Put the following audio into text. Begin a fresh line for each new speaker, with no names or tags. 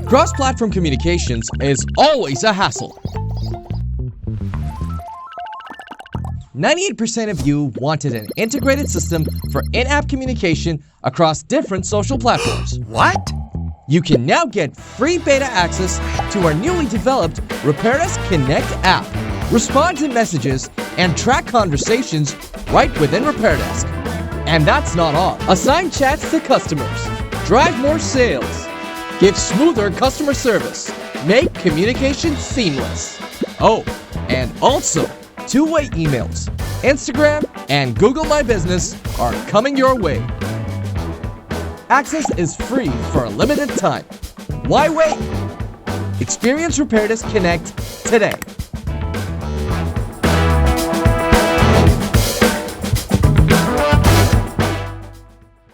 Cross-platform communications is always a hassle. 98% of you wanted an integrated system for in-app communication across different social platforms.
What?
You can now get free beta access to our newly developed RepairDesk Connect app. Respond to messages and track conversations right within RepairDesk. And that's not all. Assign chats to customers. Drive more sales. Give smoother customer service. Make communication seamless. Oh, and also two-way emails. Instagram and Google My Business are coming your way. Access is free for a limited time. Why wait? Experience RepairDesk Connect today.